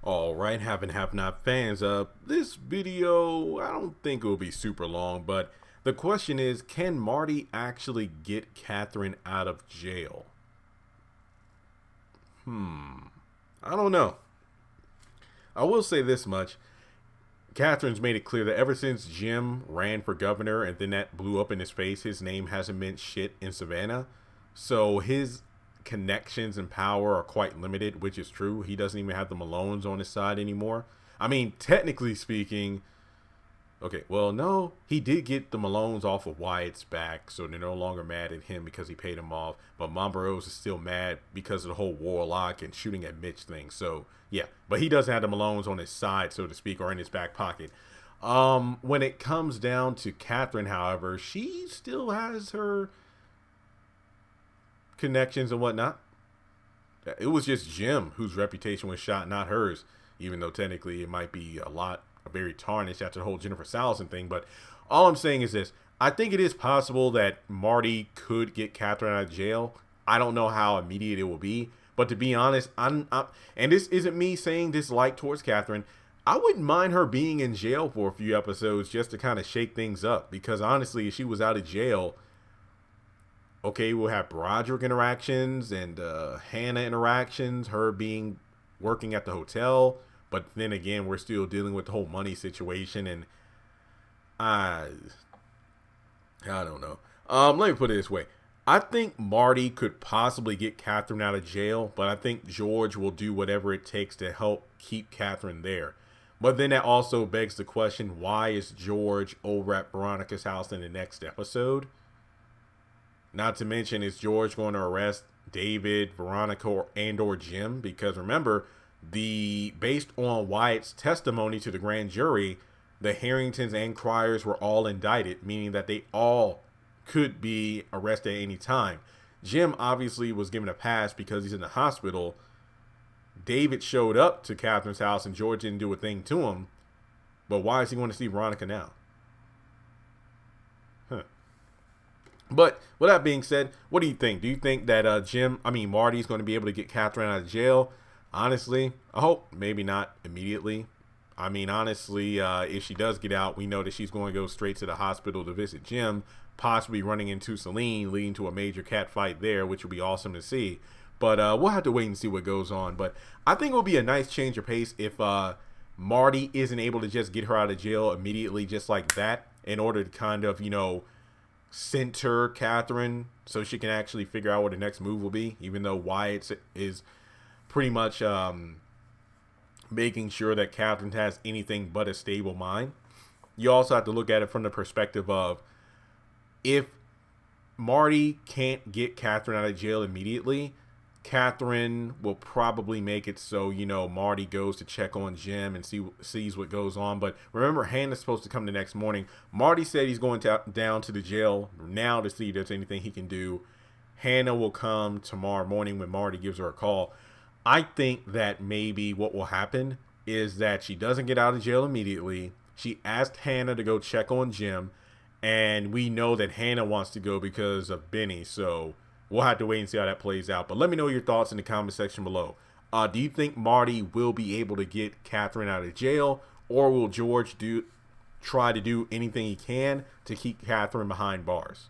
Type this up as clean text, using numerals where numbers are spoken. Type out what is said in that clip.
All right, have not fans. This video, I don't think it will be super long, but the question is, can Marty actually get Katheryn out of jail? I don't know. I will say this much. Katheryn's made it clear that ever since Jim ran for governor and then that blew up in his face, his name hasn't meant shit in Savannah. So his connections and power are quite limited, which is true. He doesn't even have the Malones on his side anymore. I mean, technically speaking, okay, well, no, he did get the Malones off of Wyatt's back, so they're no longer mad at him because he paid him off. But Mamba Rose is still mad because of the whole Warlock and shooting at Mitch thing. So, yeah, but he doesn't have the Malones on his side, so to speak, or in his back pocket. When it comes down to Katheryn, however, she still has her connections and whatnot. It was just Jim whose reputation was shot, not hers, even though technically it might be a very tarnished after the whole Jennifer Salison thing. But all I'm saying is this. I think it is possible that Marty could get Katheryn out of jail. I don't know how immediate it will be. But to be honest, I'm and this isn't me saying dislike towards Katheryn. I wouldn't mind her being in jail for a few episodes just to kind of shake things up. Because honestly, if she was out of jail, okay, we'll have Broderick interactions and Hannah interactions, her being working at the hotel. But then again, we're still dealing with the whole money situation, and I don't know. Let me put it this way. I think Marty could possibly get Katheryn out of jail, but I think George will do whatever it takes to help keep Katheryn there. But then that also begs the question, why is George over at Veronica's house in the next episode? Not to mention, is George going to arrest David, Veronica, or Jim? Because remember, based on Wyatt's testimony to the grand jury, the Harringtons and Cryers were all indicted, meaning that they all could be arrested at any time. Jim obviously was given a pass because he's in the hospital. David showed up to Katheryn's house and George didn't do a thing to him. But why is he going to see Veronica now? But with that being said, what do you think? Do you think that Marty's going to be able to get Katheryn out of jail? Honestly, I hope maybe not immediately. I mean, honestly, if she does get out, we know that she's going to go straight to the hospital to visit Jim, possibly running into Celine, leading to a major cat fight there, which would be awesome to see. But we'll have to wait and see what goes on. But I think it will be a nice change of pace if Marty isn't able to just get her out of jail immediately just like that in order to kind of, center Katheryn so she can actually figure out what the next move will be, even though Wyatt is pretty much making sure that Katheryn has anything but a stable mind. You also have to look at it from the perspective of, if Marty can't get Katheryn out of jail immediately, Katheryn will probably make it so, Marty goes to check on Jim and sees what goes on. But remember, Hannah's supposed to come the next morning. Marty said he's going down to the jail now to see if there's anything he can do. Hannah will come tomorrow morning when Marty gives her a call. I think that maybe what will happen is that she doesn't get out of jail immediately. She asked Hannah to go check on Jim, and we know that Hannah wants to go because of Benny, so we'll have to wait and see how that plays out. But let me know your thoughts in the comment section below. Do you think Marty will be able to get Katheryn out of jail, or will George try to do anything he can to keep Katheryn behind bars?